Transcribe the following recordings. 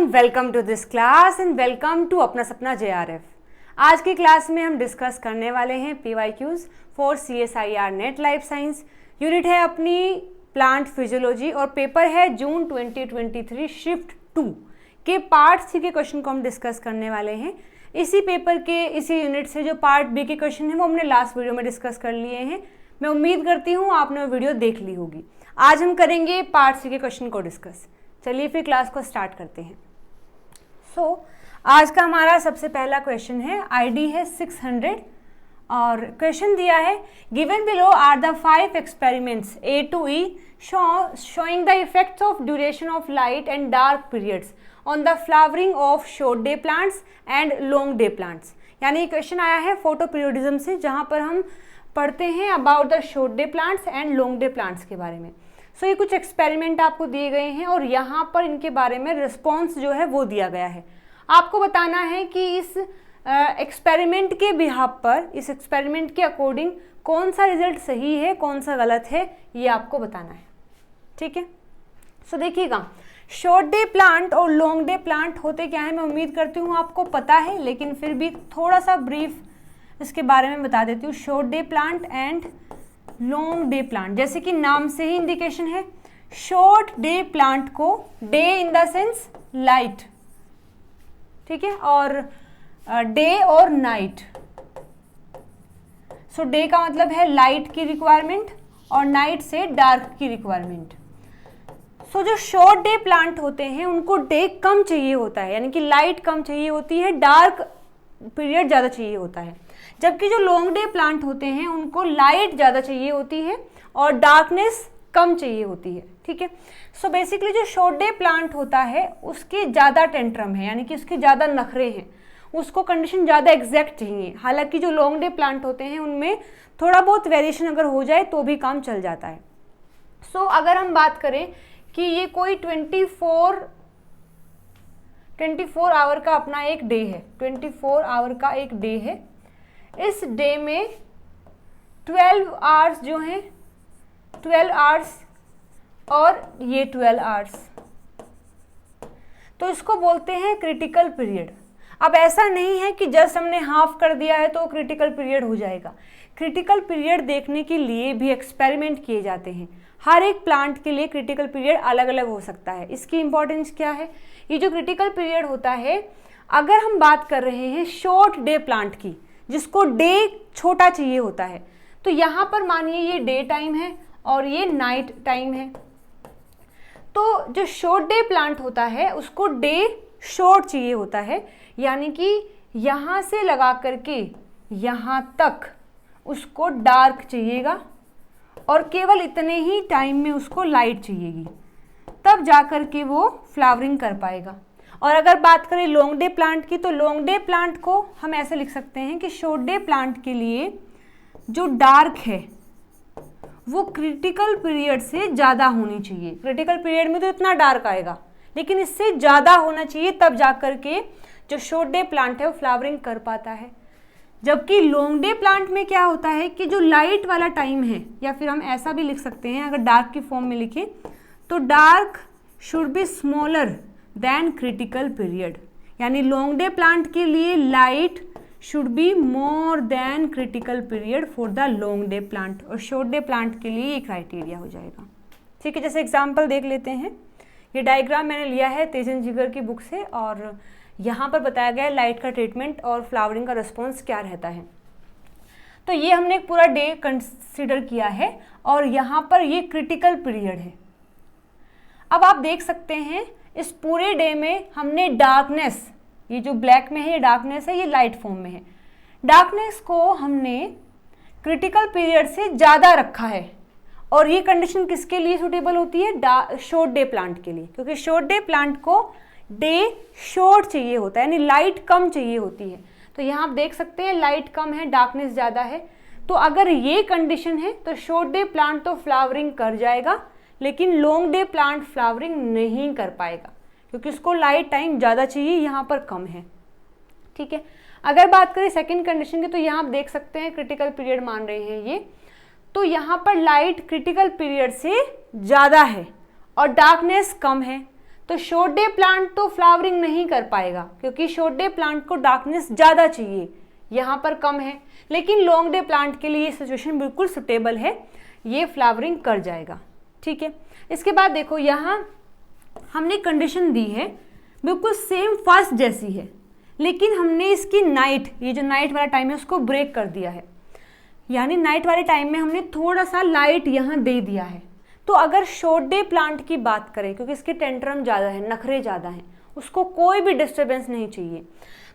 Welcome to this class and welcome to अपना सपना JRF। आज की क्लास में हम डिस्कस करने वाले हैं PYQs for CSIR net life science. Unit है अपनी प्लांट फिजियोलॉजी और पेपर है जून 2023 शिफ्ट 2 के पार्ट सी के क्वेश्चन को हम डिस्कस करने वाले हैं। इसी पेपर के इसी यूनिट से जो पार्ट बी के क्वेश्चन है वो हमने लास्ट वीडियो में डिस्कस कर लिए हैं। मैं उम्मीद करती हूँ आपने वो वीडियो देख ली होगी। आज हम करेंगे पार्ट सी के क्वेश्चन को डिस्कस। चलिए फिर क्लास को स्टार्ट करते हैं। आज का हमारा सबसे पहला क्वेश्चन है, आईडी है 600 और क्वेश्चन दिया है given below are the 5 experiments A to E showing the effects of duration of light and dark periods on the flowering of short day plants and long day plants। यानी question आया है photo periodism से, जहाँ पर हम पढ़ते हैं about the short day plants and long day plants के बारे में। ये कुछ एक्सपेरिमेंट आपको दिए गए हैं और यहाँ पर इनके बारे में रिस्पॉन्स जो है वो दिया गया है। आपको बताना है कि इस एक्सपेरिमेंट के बिहाफ पर, इस एक्सपेरिमेंट के अकॉर्डिंग कौन सा रिजल्ट सही है, कौन सा गलत है, ये आपको बताना है। ठीक है, देखिएगा, शॉर्ट डे प्लांट और लॉन्ग डे प्लांट होते क्या है, मैं उम्मीद करती हूँ आपको पता है, लेकिन फिर भी थोड़ा सा ब्रीफ इसके बारे में बता देती हूँ। Short day plant and long day plant, जैसे कि नाम से ही इंडिकेशन है, शॉर्ट डे प्लांट को day in the sense light, ठीक है, और डे और नाइट। डे का मतलब है लाइट की रिक्वायरमेंट और नाइट से डार्क की रिक्वायरमेंट। जो शॉर्ट डे प्लांट होते हैं उनको डे कम चाहिए होता है, यानी कि लाइट कम चाहिए होती है, डार्क पीरियड ज़्यादा चाहिए होता है। जबकि जो लॉन्ग डे प्लांट होते हैं उनको लाइट ज़्यादा चाहिए होती है और डार्कनेस कम चाहिए होती है। ठीक है, बेसिकली जो शॉर्ट डे प्लांट होता है उसके ज़्यादा टेंट्रम है, यानी कि उसके ज़्यादा नखरे हैं, उसको कंडीशन ज़्यादा एग्जैक्ट चाहिए। हालांकि जो लॉन्ग डे प्लांट होते हैं उनमें थोड़ा बहुत वेरिएशन अगर हो जाए तो भी काम चल जाता है। अगर हम बात करें कि ये कोई 24 आवर का अपना एक डे है, 24 आवर का एक डे है। इस डे में 12 आवर्स जो हैं, 12 आवर्स और ये 12 आवर्स, तो इसको बोलते हैं क्रिटिकल पीरियड। अब ऐसा नहीं है कि जस्ट हमने हाफ कर दिया है तो क्रिटिकल पीरियड हो जाएगा। क्रिटिकल पीरियड देखने के लिए भी एक्सपेरिमेंट किए जाते हैं। हर एक प्लांट के लिए क्रिटिकल पीरियड अलग अलग हो सकता है। इसकी इंपॉर्टेंस क्या है, ये जो क्रिटिकल पीरियड होता है, अगर हम बात कर रहे हैं शॉर्ट डे प्लांट की, जिसको डे छोटा चाहिए होता है, तो यहाँ पर मानिए ये डे टाइम है और ये नाइट टाइम है। तो जो शॉर्ट डे प्लांट होता है उसको डे शॉर्ट चाहिए होता है, यानी कि यहाँ से लगा करके यहाँ तक उसको डार्क चाहिएगा और केवल इतने ही टाइम में उसको लाइट चाहिएगी, तब जा कर के वो फ्लावरिंग कर पाएगा। और अगर बात करें लॉन्ग डे प्लांट की, तो लॉन्ग डे प्लांट को हम ऐसे लिख सकते हैं कि शॉर्ट डे प्लांट के लिए जो डार्क है वो क्रिटिकल पीरियड से ज़्यादा होनी चाहिए। क्रिटिकल पीरियड में तो इतना डार्क आएगा, लेकिन इससे ज़्यादा होना चाहिए, तब जा कर के जो शॉर्ट डे प्लांट है वो फ्लावरिंग कर पाता है। जबकि लॉन्ग डे प्लांट में क्या होता है कि जो लाइट वाला टाइम है, या फिर हम ऐसा भी लिख सकते हैं, अगर डार्क की फॉर्म में लिखें तो dark should be smaller than critical period, यानी लॉन्ग डे प्लांट के लिए light should be more than critical period for the long day plant, और शॉर्ट डे प्लांट के लिए ये क्राइटेरिया हो जाएगा। ठीक है, जैसे एग्जाम्पल देख लेते हैं। ये डायग्राम मैंने लिया है तेजन जिगर की बुक से और यहाँ पर बताया गया है लाइट का ट्रीटमेंट और फ्लावरिंग का रिस्पॉन्स क्या रहता है। तो ये हमने एक पूरा डे कंसिडर किया है और यहाँ पर ये क्रिटिकल पीरियड है। अब आप देख सकते हैं इस पूरे डे में हमने डार्कनेस, ये जो ब्लैक में है ये डार्कनेस है, ये लाइट फॉर्म में है, डार्कनेस को हमने क्रिटिकल पीरियड से ज़्यादा रखा है। और ये कंडीशन किसके लिए सूटेबल होती है, शॉर्ट डे प्लांट के लिए, क्योंकि शॉर्ट डे प्लांट को डे शॉर्ट चाहिए होता है, यानी लाइट कम चाहिए होती है। तो यहाँ आप देख सकते हैं लाइट कम है, डार्कनेस ज़्यादा है। तो अगर ये कंडीशन है तो शॉर्ट डे प्लांट तो फ्लावरिंग कर जाएगा, लेकिन लॉन्ग डे प्लांट फ्लावरिंग नहीं कर पाएगा, क्योंकि उसको लाइट टाइम ज़्यादा चाहिए, यहाँ पर कम है। ठीक है, अगर बात करें सेकंड कंडीशन की, तो यहाँ आप देख सकते हैं क्रिटिकल पीरियड मान रहे हैं ये, तो यहाँ पर लाइट क्रिटिकल पीरियड से ज़्यादा है और डार्कनेस कम है, तो शॉर्ट डे प्लांट तो फ्लावरिंग नहीं कर पाएगा क्योंकि शॉर्ट डे प्लांट को डार्कनेस ज़्यादा चाहिए, यहाँ पर कम है। लेकिन लॉन्ग डे प्लांट के लिए ये सिचुएशन बिल्कुल सुटेबल है, ये फ्लावरिंग कर जाएगा। ठीक है, इसके बाद देखो यहाँ हमने कंडीशन दी है बिल्कुल सेम फर्स्ट जैसी है, लेकिन हमने इसकी नाइट, ये जो नाइट वाला टाइम है उसको ब्रेक कर दिया है, यानी नाइट वाले टाइम में हमने थोड़ा सा लाइट यहाँ दे दिया है। तो अगर शॉर्ट डे प्लांट की बात करें, क्योंकि इसके टेंट्रम ज़्यादा है, नखरे ज़्यादा हैं, उसको कोई भी डिस्टर्बेंस नहीं चाहिए,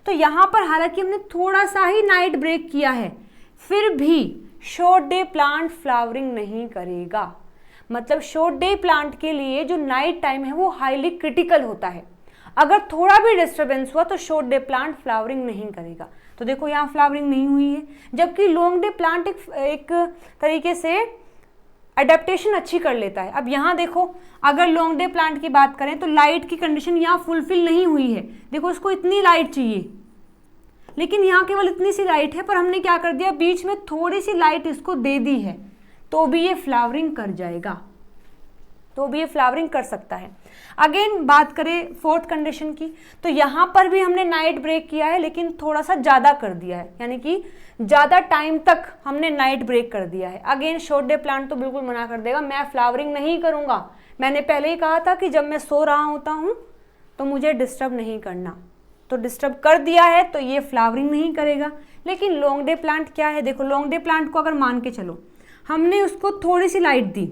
तो यहाँ पर हालांकि हमने थोड़ा सा ही नाइट ब्रेक किया है, फिर भी शॉर्ट डे प्लांट फ्लावरिंग नहीं करेगा। मतलब शॉर्ट डे प्लांट के लिए जो नाइट टाइम है वो हाईली क्रिटिकल होता है। अगर थोड़ा भी डिस्टर्बेंस हुआ तो शॉर्ट डे प्लांट फ्लावरिंग नहीं करेगा। तो देखो यहाँ फ्लावरिंग नहीं हुई है, जबकि लॉन्ग डे प्लांट एक तरीके से अडेप्टेशन अच्छी कर लेता है। अब यहाँ देखो, अगर लॉन्ग डे प्लांट की बात करें तो लाइट की कंडीशन यहाँ फुलफिल नहीं हुई है। देखो उसको इतनी लाइट चाहिए, लेकिन यहाँ केवल इतनी सी लाइट है, पर हमने क्या कर दिया, बीच में थोड़ी सी लाइट इसको दे दी है, तो भी ये फ्लावरिंग कर जाएगा, तो भी ये फ्लावरिंग कर सकता है। अगेन बात करें फोर्थ कंडीशन की, तो यहाँ पर भी हमने नाइट ब्रेक किया है, लेकिन थोड़ा सा ज़्यादा कर दिया है, यानी कि ज़्यादा टाइम तक हमने नाइट ब्रेक कर दिया है। अगेन शॉर्ट डे प्लांट तो बिल्कुल मना कर देगा, मैं फ्लावरिंग नहीं करूँगा, मैंने पहले ही कहा था कि जब मैं सो रहा होता हूँ तो मुझे डिस्टर्ब नहीं करना, तो डिस्टर्ब कर दिया है तो ये फ्लावरिंग नहीं करेगा। लेकिन लॉन्ग डे प्लांट क्या है, देखो लॉन्ग डे प्लांट को अगर मान के चलो हमने उसको थोड़ी सी लाइट दी,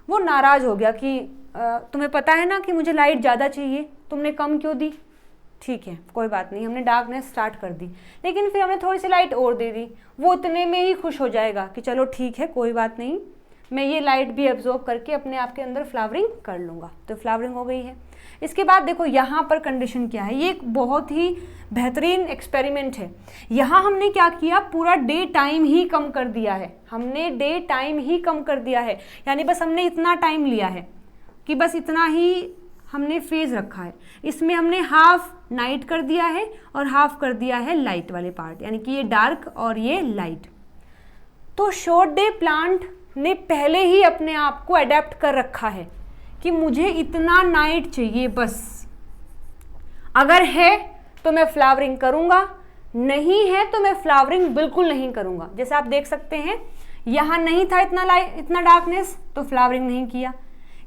वो नाराज़ हो गया कि तुम्हें पता है ना कि मुझे लाइट ज़्यादा चाहिए, तुमने कम क्यों दी। ठीक है, कोई बात नहीं, हमने डार्कनेस स्टार्ट कर दी, लेकिन फिर हमने थोड़ी सी लाइट और दे दी, वो इतने में ही खुश हो जाएगा कि चलो ठीक है कोई बात नहीं, मैं ये लाइट भी एब्जॉर्ब करके अपने आप के अंदर फ्लावरिंग कर लूँगा, तो फ्लावरिंग हो गई है। इसके बाद देखो यहाँ पर कंडीशन क्या है, ये एक बहुत ही बेहतरीन एक्सपेरिमेंट है। यहाँ हमने क्या किया, पूरा डे टाइम ही कम कर दिया है, हमने डे टाइम ही कम कर दिया है, यानी बस हमने इतना टाइम लिया है कि बस इतना ही हमने फेज रखा है। इसमें हमने हाफ नाइट कर दिया है और हाफ कर दिया है लाइट वाले पार्ट, यानी कि ये डार्क और ये लाइट। तो शॉर्ट डे प्लांट ने पहले ही अपने आप को अडेप्ट कर रखा है कि मुझे इतना नाइट चाहिए बस, अगर है तो मैं फ्लावरिंग करूँगा, नहीं है तो मैं फ्लावरिंग बिल्कुल नहीं करूँगा। जैसे आप देख सकते हैं यहाँ नहीं था इतना डार्कनेस, तो फ्लावरिंग नहीं किया,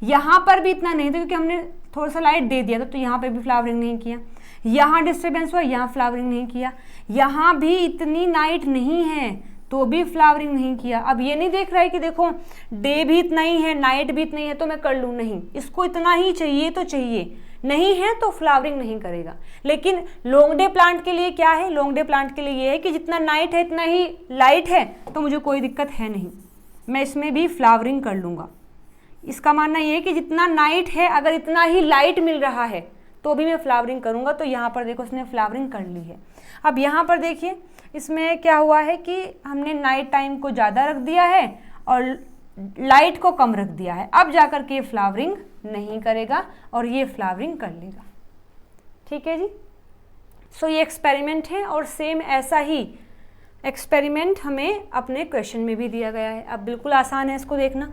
यहाँ पर भी इतना नहीं था क्योंकि हमने थोड़ा सा लाइट दे दिया था, तो यहाँ पे भी फ्लावरिंग नहीं किया, यहाँ डिस्टर्बेंस हुआ, यहाँ फ्लावरिंग नहीं किया, यहाँ भी इतनी नाइट नहीं है तो भी फ्लावरिंग नहीं किया। अब ये नहीं देख रहा है कि देखो डे भी इतना ही है, नाइट भी इतना ही है तो मैं कर लूँ, नहीं, इसको इतना ही चाहिए तो चाहिए, नहीं है तो फ्लावरिंग नहीं करेगा। लेकिन लॉन्ग डे प्लांट के लिए क्या है, लॉन्ग डे प्लांट के लिए ये है कि जितना नाइट है इतना ही लाइट है, तो मुझे कोई दिक्कत है नहीं, मैं इसमें भी फ्लावरिंग कर लूँगा। इसका मानना ये है कि जितना नाइट है अगर इतना ही लाइट मिल रहा है तो भी मैं फ्लावरिंग करूँगा। तो यहाँ पर देखो इसने फ्लावरिंग कर ली है। अब यहाँ पर देखिए इसमें क्या हुआ है कि हमने नाइट टाइम को ज़्यादा रख दिया है और लाइट को कम रख दिया है, अब जाकर के ये फ्लावरिंग नहीं करेगा और ये फ्लावरिंग कर लेगा। ठीक है जी, सो ये एक्सपेरिमेंट है और सेम ऐसा ही एक्सपेरिमेंट हमें अपने क्वेश्चन में भी दिया गया है। अब बिल्कुल आसान है इसको देखना।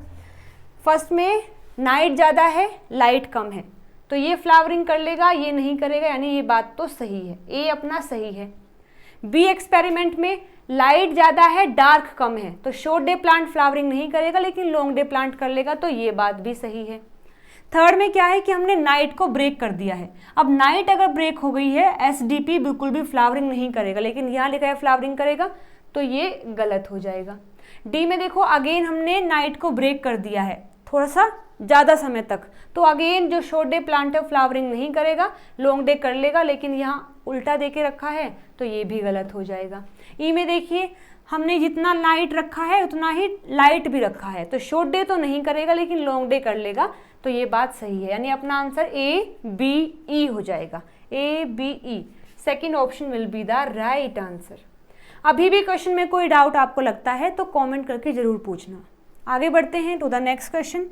फर्स्ट में नाइट ज़्यादा है, लाइट कम है, तो ये फ्लावरिंग कर लेगा, ये नहीं करेगा, यानी ये बात तो सही है, ए अपना सही है। बी एक्सपेरिमेंट में लाइट ज़्यादा है, डार्क कम है, तो शॉर्ट डे प्लांट फ्लावरिंग नहीं करेगा लेकिन लॉन्ग डे प्लांट कर लेगा, तो ये बात भी सही है। थर्ड में क्या है कि हमने नाइट को ब्रेक कर दिया है। अब नाइट अगर ब्रेक हो गई है, एसडीपी बिल्कुल भी फ्लावरिंग नहीं करेगा, लेकिन यहाँ लिखा है फ्लावरिंग करेगा, तो ये गलत हो जाएगा। डी में देखो अगेन हमने नाइट को ब्रेक कर दिया है थोड़ा सा ज़्यादा समय तक, तो अगेन जो शॉर्ट डे प्लांट है फ्लावरिंग नहीं करेगा, लॉन्ग डे कर लेगा, लेकिन यहाँ उल्टा दे के रखा है तो ये भी गलत हो जाएगा। ई में देखिए हमने जितना नाइट रखा है उतना ही लाइट भी रखा है, तो शॉर्ट डे तो नहीं करेगा लेकिन लॉन्ग डे कर लेगा, तो ये बात सही है, यानी अपना आंसर ए बी ई हो जाएगा। A B E, second option will be the right answer. अभी भी क्वेश्चन में कोई डाउट आपको लगता है तो कमेंट करके जरूर पूछना। आगे बढ़ते हैं to the next question.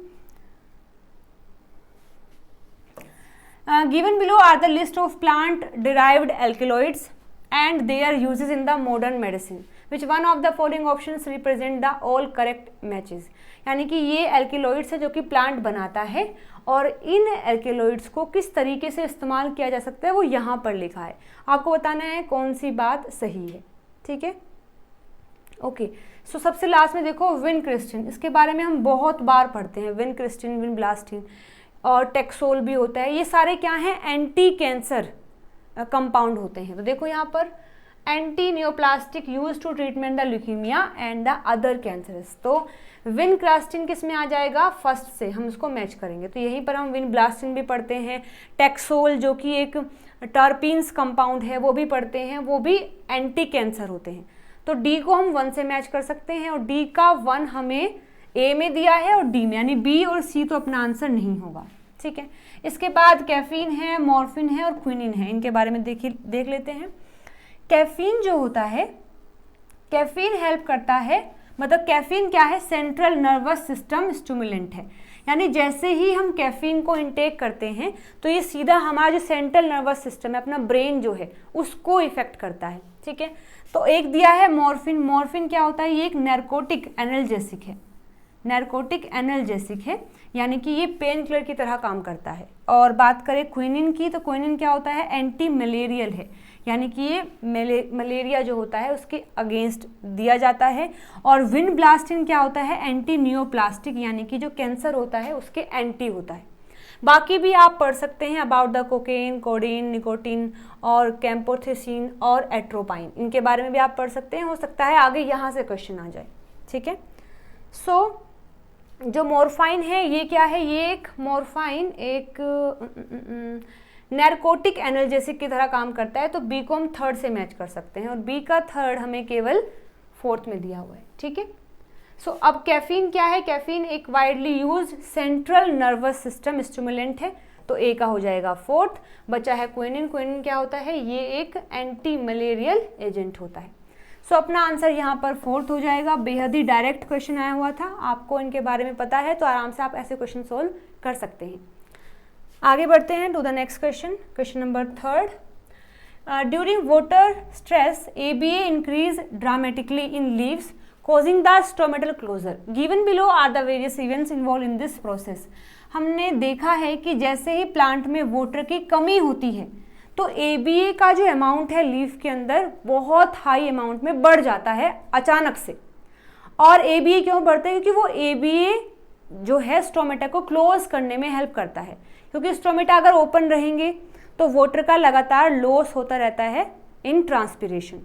Given below are the list of plant derived alkaloids and their uses in the modern medicine. Which one of the following options represent the all correct matches. यानी कि ये alkaloids है जो कि plant बनाता है, और इन alkaloids को किस तरीके से इस्तेमाल किया जा सकता है वो यहाँ पर लिखा है। आपको बताना है कौन सी बात सही है, ठीक है। ओके, सो सबसे लास्ट में देखो विनक्रिस्टिन, इसके बारे में हम बहुत बार पढ़ते हैं, विनक्रिस्टिन, विनब्लास्टिन और टेक्सोल भी होता है। ये सारे क्या हैं, एंटी कैंसर कंपाउंड होते हैं। तो देखो यहाँ पर anti neoplastic use to treatment the leukaemia and the other cancers. तो विनक्रास्टिन किस में आ जाएगा, फर्स्ट से हम इसको मैच करेंगे। तो यहीं पर हम विनब्लास्टिन भी पढ़ते हैं, टेक्सोल जो कि एक टर्पीन्स कंपाउंड है वो भी पढ़ते हैं, वो भी एंटी कैंसर होते हैं। तो डी को हम 1 से मैच कर सकते हैं, और डी का 1 हमें ए में दिया है और डी में, यानी बी और सी तो अपना आंसर नहीं होगा, ठीक है। इसके बाद कैफीन है, मॉर्फिन है और क्विनिन है, इनके बारे में देख लेते हैं। कैफीन जो होता है, कैफीन हेल्प करता है, मतलब कैफीन क्या है, सेंट्रल नर्वस सिस्टम स्टिमुलेंट है। यानी जैसे ही हम कैफीन को इनटेक करते हैं तो ये सीधा हमारा जो सेंट्रल नर्वस सिस्टम है, अपना ब्रेन जो है, उसको इफेक्ट करता है, ठीक है। तो एक दिया है मॉर्फिन। मॉर्फिन क्या होता है, ये एक नैर्कोटिक एनाल्जेसिक है, नैर्कोटिक एनाल्जेसिक है, यानी कि ये पेन किलर की तरह काम करता है। और बात करें क्विनिन की, तो क्विनिन क्या होता है, एंटी मलेरियल है, यानी कि ये मलेरिया जो होता है उसके अगेंस्ट दिया जाता है। और विनब्लास्टिन क्या होता है, एंटी नियोप्लास्टिक, यानी कि जो कैंसर होता है उसके एंटी होता है। बाकी भी आप पढ़ सकते हैं about the cocaine, codeine, nicotine और कैम्पोथेसिन और एट्रोपाइन, इनके बारे में भी आप पढ़ सकते हैं। हो सकता है आगे यहाँ से क्वेश्चन आ जाए, ठीक है। सो जो मॉर्फाइन है ये क्या है, ये एक मॉर्फाइन एक नैर्कोटिक एनाल्जेसिक की तरह काम करता है। तो बी को हम 3rd से मैच कर सकते हैं, और बी का 3rd हमें केवल 4th में दिया हुआ है, ठीक है। सो अब कैफीन क्या है, कैफीन एक widely use central nervous system stimulant है, तो ए का हो जाएगा 4th। बचा है क्विनिन। क्विनिन क्या होता है, ये एक एंटी मलेरियल एजेंट होता है। सो अपना आंसर यहाँ पर 4th हो जाएगा। बेहद ही डायरेक्ट क्वेश्चन आया हुआ था, आपको इनके बारे में पता है तो आराम से आप ऐसे क्वेश्चन सोल्व कर सकते हैं। आगे बढ़ते हैं to the next question, question number 3rd। During water stress ABA increase dramatically in leaves causing the stomatal closure. Given below are the various events involved in this process. हमने देखा है कि जैसे ही प्लांट में वाटर की कमी होती है तो ABA का जो अमाउंट है लीफ के अंदर बहुत हाई अमाउंट में बढ़ जाता है अचानक से। और ABA क्यों बढ़ता है, क्योंकि वो ABA जो है स्टोमेटा को क्लोज करने में हेल्प करता है, क्योंकि स्टोमेटा अगर ओपन रहेंगे तो वाटर का लगातार लॉस होता रहता है इन ट्रांसपिरेशन।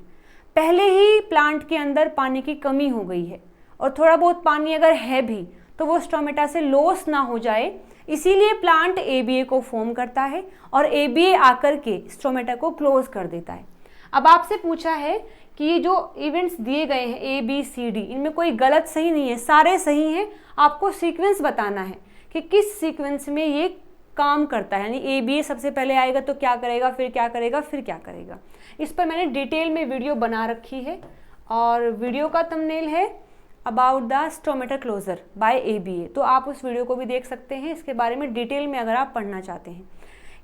पहले ही प्लांट के अंदर पानी की कमी हो गई है, और थोड़ा बहुत पानी अगर है भी तो वो स्टोमेटा से लॉस ना हो जाए, इसीलिए प्लांट ABA को फॉर्म करता है, और ABA आकर के स्टोमेटा को क्लोज कर देता है। अब आपसे पूछा है कि ये जो इवेंट्स दिए गए हैं ABCD, इनमें कोई गलत सही नहीं है, सारे सही हैं। आपको सीक्वेंस बताना है कि किस सीक्वेंस में ये काम करता है, यानी ABA सबसे पहले आएगा तो क्या करेगा, फिर क्या करेगा, फिर क्या करेगा। इस पर मैंने डिटेल में वीडियो बना रखी है, और वीडियो का थंबनेल है about the stomata closure by ABA, तो आप उस वीडियो को भी देख सकते हैं इसके बारे में डिटेल में अगर आप पढ़ना चाहते हैं।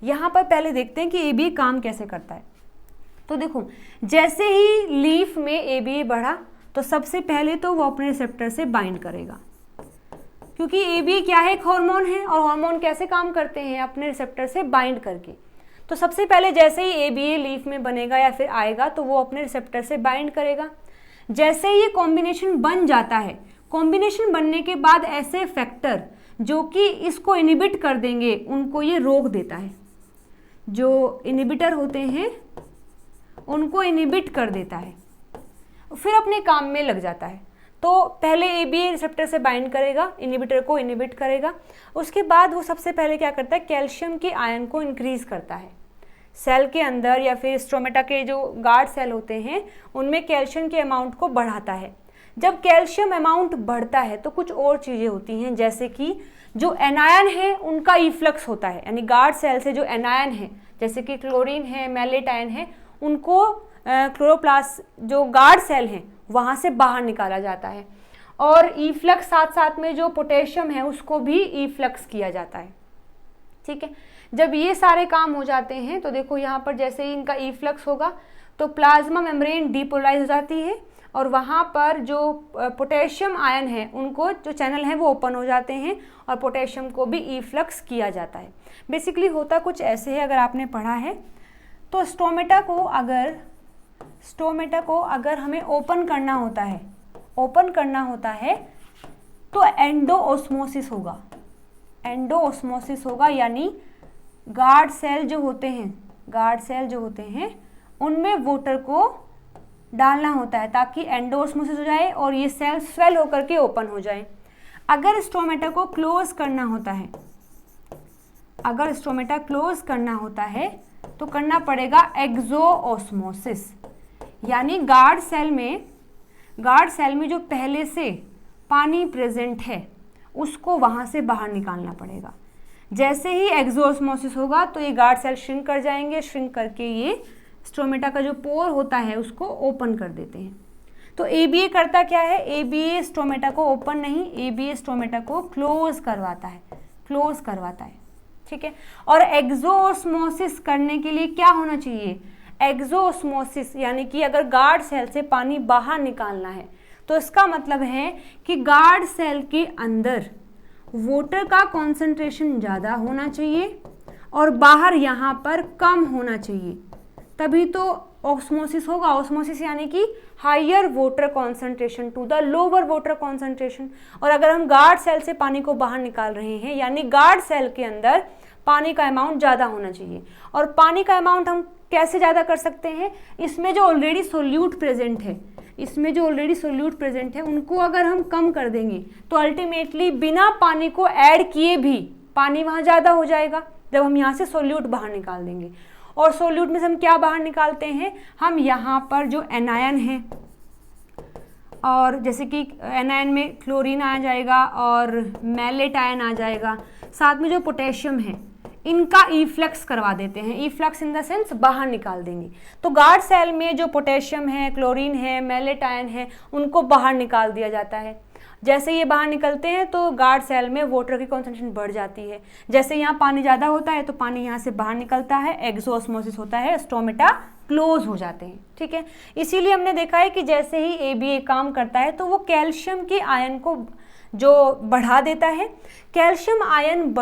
यहाँ पर पहले देखते हैं कि ABA काम कैसे करता है। तो देखो, जैसे ही लीफ में ABA बढ़ा तो सबसे पहले तो वो अपने रिसेप्टर से बाइंड करेगा, क्योंकि ABA क्या है, एक हार्मोन है, और हार्मोन कैसे काम करते हैं, अपने रिसेप्टर से बाइंड करके। तो सबसे पहले जैसे ही ABA लीफ में बनेगा या फिर आएगा तो वो अपने रिसेप्टर से बाइंड करेगा। जैसे ही ये कॉम्बिनेशन बन जाता है, कॉम्बिनेशन बनने के बाद ऐसे फैक्टर जो कि इसको इनहिबिट कर देंगे उनको ये रोक देता है, जो इनहिबिटर होते हैं उनको इनहिबिट कर देता है, फिर अपने काम में लग जाता है। तो पहले ABA रिसेप्टर से बाइंड करेगा, इनहिबिटर को इनहिबिट करेगा, उसके बाद वो सबसे पहले क्या करता है, कैल्शियम के आयन को इंक्रीज करता है। सेल के अंदर या फिर स्टोमेटा के जो गार्ड सेल होते हैं उनमें कैल्शियम के अमाउंट को बढ़ाता है। जब कैल्शियम अमाउंट बढ़ता है तो कुछ और चीज़ें होती हैं, जैसे कि जो एनायन है उनका इफ्लक्स होता है, यानी गार्ड सेल से जो एनायन है जैसे कि क्लोरीन है, मैलेट आयन है, उनको क्लोरोप्लास्ट जो गार्ड सेल हैं वहाँ से बाहर निकाला जाता है। और ईफ्लक्स साथ साथ में जो पोटेशियम है उसको भी ईफ्लक्स किया जाता है, ठीक है। जब ये सारे काम हो जाते हैं तो देखो यहाँ पर जैसे ही इनका ईफ्लक्स होगा तो प्लाज्मा मेम्ब्रेन डीपोलराइज हो जाती है, और वहाँ पर जो पोटेशियम आयन है उनको जो चैनल है वो ओपन हो जाते हैं और पोटेशियम को भी इफ्लक्स किया जाता है। बेसिकली होता कुछ ऐसे है, अगर आपने पढ़ा है तो स्टोमेटा को अगर हमें ओपन करना होता है तो एंडोऑस्मोसिस होगा, यानी गार्ड सेल जो होते हैं उनमें वाटर को डालना होता है ताकि एंडोऑस्मोसिस हो जाए और ये सेल स्वेल होकर के ओपन हो जाए। अगर स्टोमेटा को क्लोज करना होता है तो करना पड़ेगा एक्सोऑस्मोसिस, यानी गार्ड सेल में जो पहले से पानी प्रेजेंट है उसको वहाँ से बाहर निकालना पड़ेगा। जैसे ही एक्सोऑस्मोसिस होगा तो ये गार्ड सेल श्रिंक कर जाएंगे, श्रिंक करके ये स्टोमेटा का जो पोर होता है उसको ओपन कर देते हैं। तो ABA करता क्या है, ABA स्टोमेटा को ओपन नहीं, ABA स्टोमेटा को क्लोज करवाता है, ठीक है। और एक्सोऑस्मोसिस करने के लिए क्या होना चाहिए, एक्सोऑस्मोसिस यानी कि अगर गार्ड सेल से पानी बाहर निकालना है तो इसका मतलब है कि गार्ड सेल के अंदर वाटर का कॉन्सेंट्रेशन ज़्यादा होना चाहिए और बाहर यहाँ पर कम होना चाहिए, तभी तो ऑस्मोसिस होगा। ऑस्मोसिस यानी कि higher water concentration to the lower water concentration. और अगर हम गार्ड सेल से पानी को बाहर निकाल रहे हैं यानी गार्ड सेल के अंदर पानी का अमाउंट ज़्यादा होना चाहिए। और पानी का अमाउंट हम कैसे ज़्यादा कर सकते हैं, इसमें जो ऑलरेडी सोल्यूट प्रेजेंट है उनको अगर हम कम कर देंगे तो अल्टीमेटली बिना पानी को ऐड किए भी पानी वहाँ ज़्यादा हो जाएगा जब हम यहाँ से सोल्यूट बाहर निकाल देंगे। और सोल्यूट में से हम क्या बाहर निकालते हैं, हम यहाँ पर जो एनायन है, और जैसे कि एनायन में क्लोरीन आ जाएगा और मैलेट आयन आ जाएगा, साथ में जो पोटेशियम है इनका इफ्लक्स करवा देते हैं, इफ्लक्स इन द सेंस बाहर निकाल देंगे। तो गार्ड सेल में जो पोटेशियम है, क्लोरीन है, मैलेट आयन है, उनको बाहर निकाल दिया जाता है। जैसे ये बाहर निकलते हैं तो गार्ड सेल में वाटर की कॉन्सेंट्रेशन बढ़ जाती है। जैसे यहाँ पानी ज़्यादा होता है तो पानी यहाँ से बाहर निकलता है, एक्सोऑस्मोसिस होता है, स्टोमेटा क्लोज हो जाते हैं, ठीक है। इसीलिए हमने देखा है कि जैसे ही ABA काम करता है तो वो कैल्शियम के आयन को जो बढ़ा देता है। कैल्शियम आयन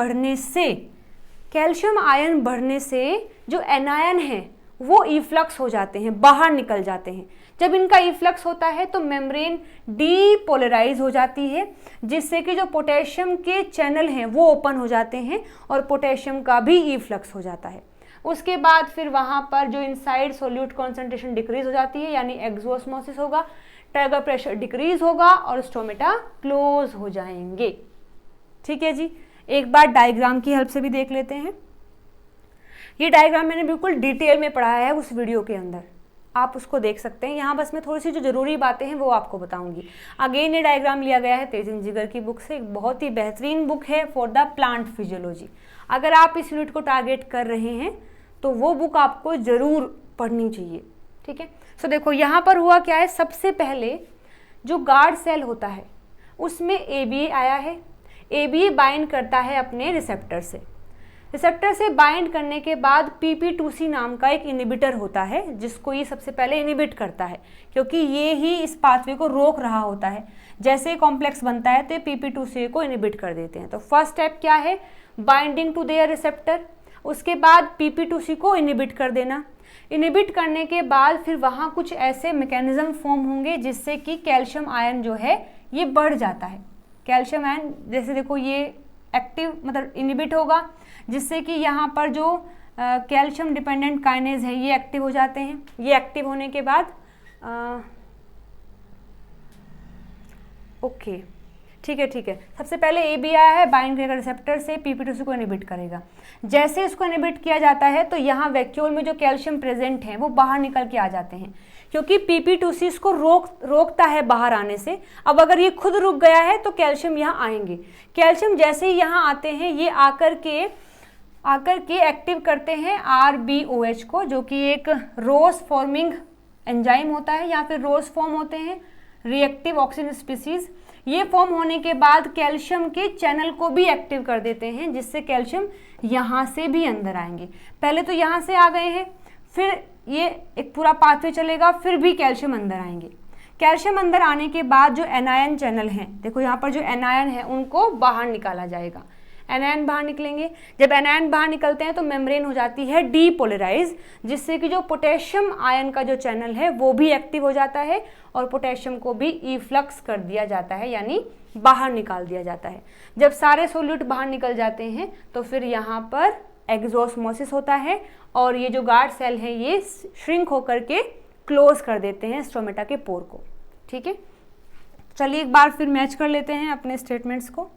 बढ़ने से जो एनायन है वो इफ्लक्स हो जाते हैं, बाहर निकल जाते हैं। जब इनका इफ्लक्स होता है तो मेम्ब्रेन डीपोलराइज हो जाती है, जिससे कि जो पोटेशियम के चैनल हैं वो ओपन हो जाते हैं और पोटेशियम का भी इफ्लक्स हो जाता है। उसके बाद फिर वहाँ पर जो इनसाइड सोल्यूट कॉन्सेंट्रेशन डिक्रीज हो जाती है यानी एक्सोऑस्मोसिस होगा, टर्गर प्रेशर डिक्रीज होगा और स्टोमेटा क्लोज हो जाएंगे, ठीक है जी। एक बार डायग्राम की हेल्प से भी देख लेते हैं। ये डायग्राम मैंने बिल्कुल डिटेल में पढ़ाया है उस वीडियो के अंदर, आप उसको देख सकते हैं। यहाँ बस मैं थोड़ी सी जो ज़रूरी बातें हैं वो आपको बताऊंगी। अगेन ये डायग्राम लिया गया है तेजिन जिगर की बुक से, एक बहुत ही बेहतरीन बुक है फॉर द प्लांट फिजियोलॉजी। अगर आप इस यूनिट को टारगेट कर रहे हैं तो वो बुक आपको ज़रूर पढ़नी चाहिए, ठीक है। सो देखो यहाँ पर हुआ क्या है, सबसे पहले जो गार्ड सेल होता है उसमें ABA आया है। ABA बाइंड करता है अपने रिसेप्टर से बाइंड करने के बाद PP2C नाम का एक इनहिबिटर होता है जिसको ये सबसे पहले इनहिबिट करता है, क्योंकि ये ही इस पाथवे को रोक रहा होता है। जैसे कॉम्प्लेक्स बनता है तो PP2C को इनहिबिट कर देते हैं। तो फर्स्ट स्टेप क्या है, बाइंडिंग टू देयर रिसेप्टर। उसके बाद PP2C को इनहिबिट कर देना। इनहिबिट करने के बाद फिर वहाँ कुछ ऐसे मैकेनिज्म फॉर्म होंगे जिससे कि कैल्शियम आयन जो है ये बढ़ जाता है। कैल्शियम आयन जैसे देखो ये एक्टिव मतलब इनहिबिट होगा, जिससे कि यहाँ पर जो कैल्शियम डिपेंडेंट काइनेज है ये एक्टिव हो जाते हैं। ये एक्टिव होने के बाद ओके ठीक है, सबसे पहले ABA आया है, बाइंड करेगा रिसेप्टर से, PP2C को इनहिबिट करेगा। जैसे इसको इनहिबिट किया जाता है तो यहाँ वैक्यूल में जो कैल्शियम प्रेजेंट है वो बाहर निकल के आ जाते हैं, क्योंकि PP2C इसको रोकता है बाहर आने से। अब अगर ये खुद रुक गया है तो कैल्शियम यहाँ आएंगे। कैल्शियम जैसे ही यहाँ आते हैं ये आकर के एक्टिव करते हैं RBOH को, जो कि एक रोज फॉर्मिंग एंजाइम होता है या फिर रोज फॉर्म होते हैं, रिएक्टिव ऑक्सीजन स्पीसीज। ये फॉर्म होने के बाद कैल्शियम के चैनल को भी एक्टिव कर देते हैं, जिससे कैल्शियम यहाँ से भी अंदर आएंगे। पहले तो यहाँ से आ गए हैं, फिर ये एक पूरा पाथवे चलेगा, फिर भी कैल्शियम अंदर आएंगे। कैल्शियम अंदर आने के बाद जो एनायन चैनल हैं, देखो यहाँ पर जो एनायन है उनको बाहर निकाला जाएगा। एनायन बाहर निकलेंगे, जब एनायन बाहर निकलते हैं तो मेम्ब्रेन हो जाती है डीपोलराइज, जिससे कि जो पोटेशियम आयन का जो चैनल है वो भी एक्टिव हो जाता है और पोटेशियम को भी इफ्लक्स कर दिया जाता है, यानी बाहर निकाल दिया जाता है। जब सारे सोल्यूट बाहर निकल जाते हैं तो फिर यहाँ पर एक्सोस्मोसिस होता है और ये जो गार्ड सेल है ये श्रिंक होकर के क्लोज कर देते हैं स्टोमेटा के पोर को। ठीक है, चलिए एक बार फिर मैच कर लेते हैं अपने स्टेटमेंट्स को।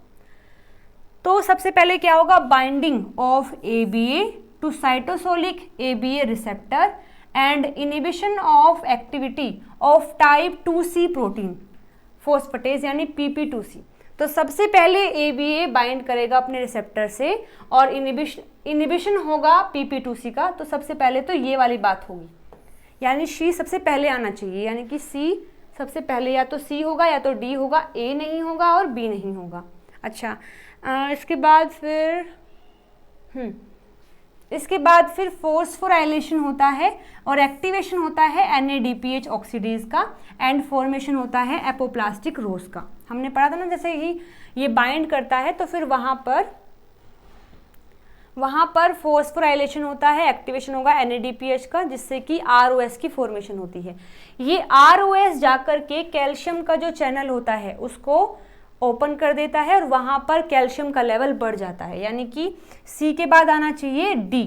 तो सबसे पहले क्या होगा, binding of ABA to cytosolic ABA receptor and inhibition of activity of type 2C protein phosphatase यानी PP2C। तो सबसे पहले ABA बाइंड करेगा अपने रिसेप्टर से और इनिबिशन होगा PP2C का। तो सबसे पहले तो ये वाली बात होगी, यानी C सबसे पहले आना चाहिए, यानी कि C सबसे पहले या तो C होगा या तो D होगा, A नहीं होगा और B नहीं होगा। अच्छा, इसके बाद फिर फोस्फोराइलेशन होता है और एक्टिवेशन होता है NADPH ऑक्सीडेज का एंड फॉर्मेशन होता है एपोप्लास्टिक रोज का। हमने पढ़ा था ना, जैसे ही ये बाइंड करता है तो फिर वहाँ पर फोस्फोराइलेशन होता है, एक्टिवेशन होगा NADPH का, जिससे कि ROS की फॉर्मेशन होती है। ये ROS जाकर के कैल्शियम का जो चैनल होता है उसको ओपन कर देता है और वहाँ पर कैल्शियम का लेवल बढ़ जाता है, यानी कि C के बाद आना चाहिए D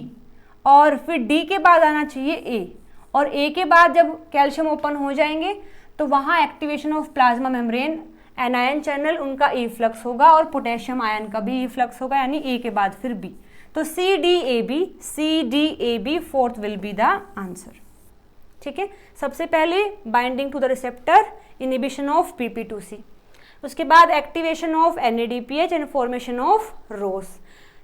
और फिर D के बाद आना चाहिए A और A के बाद जब कैल्शियम ओपन हो जाएंगे तो वहाँ activation of plasma membrane, anion channel उनका इफ्लक्स होगा और पोटेशियम आयन का भी इफ्लक्स होगा, यानी A के बाद फिर B। तो CDAB fourth will be the answer. ठीक है, सबसे पहले binding to the receptor, inhibition of PP2C, उसके बाद activation of NADPH and formation of ROS.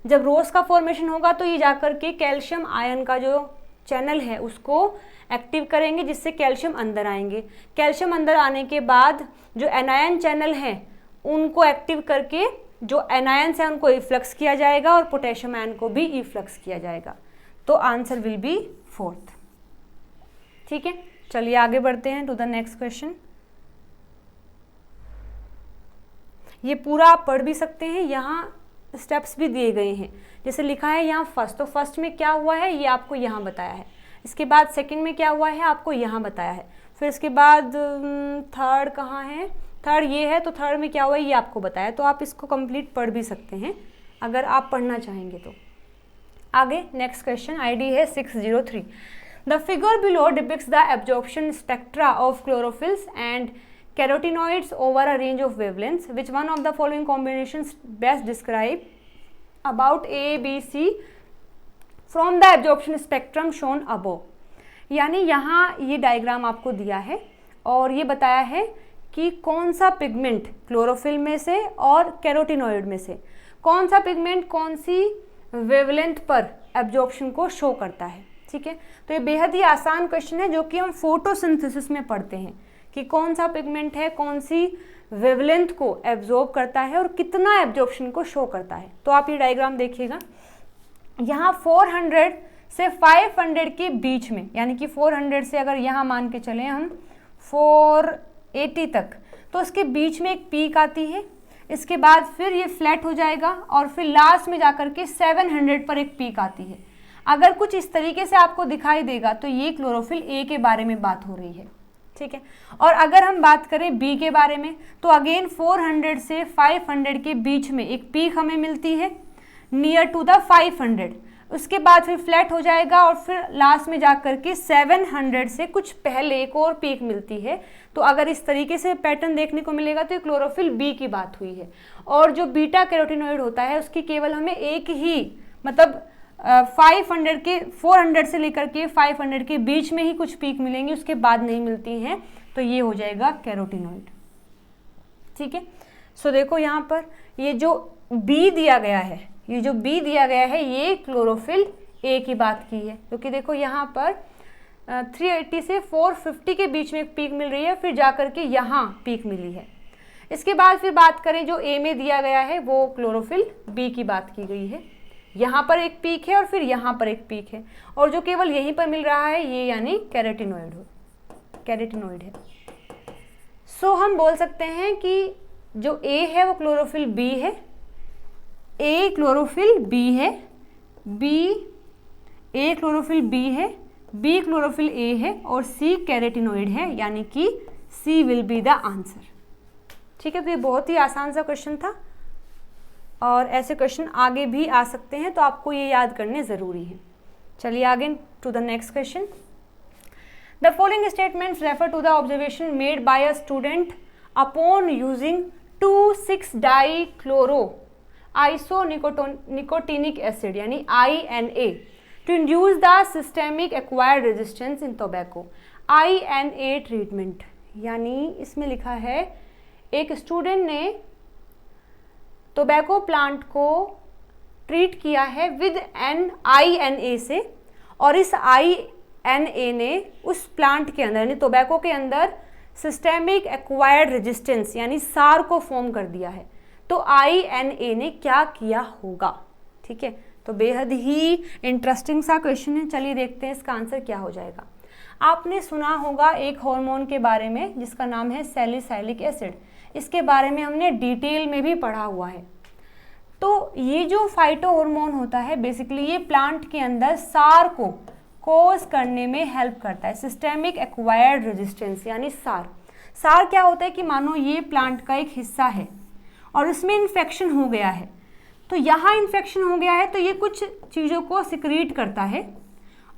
जब रोस का फॉर्मेशन होगा तो ये जाकर के कैल्शियम आयन का जो चैनल है उसको एक्टिव करेंगे, जिससे कैल्शियम अंदर आएंगे। कैल्शियम अंदर आने के बाद जो एनायन चैनल है उनको एक्टिव करके जो एनायंस है उनको इफ्लक्स किया जाएगा और पोटेशियम आयन को भी इफ्लक्स किया जाएगा। तो आंसर विल बी फोर्थ। ठीक है, चलिए आगे बढ़ते हैं टू द नेक्स्ट क्वेश्चन। ये पूरा आप पढ़ भी सकते हैं, यहाँ स्टेप्स भी दिए गए हैं। जैसे लिखा है यहाँ फर्स्ट, तो फर्स्ट में क्या हुआ है ये आपको यहाँ बताया है, इसके बाद सेकंड में क्या हुआ है आपको यहाँ बताया है, फिर इसके बाद थर्ड कहाँ है, थर्ड ये है, तो थर्ड में क्या हुआ है ये आपको बताया। तो आप इसको कंप्लीट पढ़ भी सकते हैं अगर आप पढ़ना चाहेंगे तो। आगे नेक्स्ट क्वेश्चन आईडी है 603। The figure below depicts the absorption spectra of chlorophylls and carotenoids over a range of wavelengths. Which one of the following combinations best describe about A, B, C from the absorption spectrum shown above? यानी यहाँ ये diagram आपको दिया है और ये बताया है कि कौन सा पिगमेंट क्लोरोफिल में से और कैरोटिनॉइड में से कौन सा पिगमेंट कौन सी वेवलेंथ पर एब्जॉर्प्शन को शो करता है। ठीक है, तो ये बेहद ही आसान क्वेश्चन है जो कि हम फोटोसिंथेसिस में पढ़ते हैं कि कौन सा पिगमेंट है कौन सी वेवलेंथ को एब्जॉर्ब करता है और कितना एब्जॉर्प्शन को शो करता है। तो आप ये डायग्राम देखिएगा, यहाँ 400 से 500 के बीच में, यानी कि 400 से अगर यहाँ मान के चलें हम 480 तक, तो उसके बीच में एक पीक आती है, इसके बाद फिर ये फ्लैट हो जाएगा और फिर लास्ट में जाकर के 700 पर एक पीक आती है। अगर कुछ इस तरीके से आपको दिखाई देगा तो ये क्लोरोफिल ए के बारे में बात हो रही है। ठीक है, और अगर हम बात करें बी के बारे में तो अगेन 400 से 500 के बीच में एक पीक हमें मिलती है नियर टू द 500, उसके बाद फिर फ्लैट हो जाएगा और फिर लास्ट में जाकर के 700 से कुछ पहले एक और पीक मिलती है। तो अगर इस तरीके से पैटर्न देखने को मिलेगा तो क्लोरोफिल बी की बात हुई है। और जो बीटा कैरोटिनॉइड होता है उसकी केवल हमें एक ही, मतलब 500 के 400 से लेकर के 500 के बीच में ही कुछ पीक मिलेंगी, उसके बाद नहीं मिलती हैं, तो ये हो जाएगा कैरोटिनॉइड। ठीक है, सो देखो यहाँ पर ये जो बी दिया गया है, ये जो बी दिया गया है ये क्लोरोफिल ए की बात की है, क्योंकि देखो यहाँ पर 380 से 450 के बीच में एक पीक मिल रही है, फिर जाकर के यहाँ पीक मिली है। इसके बाद फिर बात करें जो ए में दिया गया है वो क्लोरोफिल बी की बात की गई है, यहाँ पर एक पीक है और फिर यहाँ पर एक पीक है, और जो केवल यहीं पर मिल रहा है ये यानी कैरोटिनॉइड है। सो हम बोल सकते हैं कि जो ए है वो क्लोरोफिल बी है, ए क्लोरोफिल बी है, बी ए क्लोरोफिल बी है, बी क्लोरोफिल ए है और सी कैरोटिनॉइड है, यानी कि सी विल बी द आंसर। ठीक है, तो ये बहुत ही आसान सा क्वेश्चन था और ऐसे क्वेश्चन आगे भी आ सकते हैं, तो आपको ये याद करने ज़रूरी है। चलिए आगे to the next question. The following statements refer to the observation made by a student upon using 2,6-डाइक्लोरो आइसोनिकोटिनिक एसिड यानी INA to induce the systemic acquired resistance in tobacco। INA treatment, यानी इसमें लिखा है एक स्टूडेंट ने tobacco plant को treat किया है विद INA से, और इस INA ने उस प्लांट के अंदर यानी टोबैको के अंदर सिस्टेमिक एक्वायर्ड रेजिस्टेंस यानी सार को फॉर्म कर दिया है। तो INA ने क्या किया होगा? ठीक है, तो बेहद ही इंटरेस्टिंग सा क्वेश्चन है। चलिए देखते हैं इसका आंसर क्या हो जाएगा। आपने सुना होगा एक हार्मोन के बारे में जिसका नाम है सैलिसाइलिक एसिड। इसके बारे में हमने डिटेल में भी पढ़ा हुआ है। तो ये जो फाइटो हार्मोन होता है बेसिकली ये प्लांट के अंदर सार को कोज करने में हेल्प करता है, सिस्टेमिक एक्वायर्ड रेजिस्टेंस यानी सार। सार क्या होता है कि मानो ये प्लांट का एक हिस्सा है और उसमें इन्फेक्शन हो गया है, तो यहाँ इन्फेक्शन हो गया है तो ये कुछ चीज़ों को सिक्रीट करता है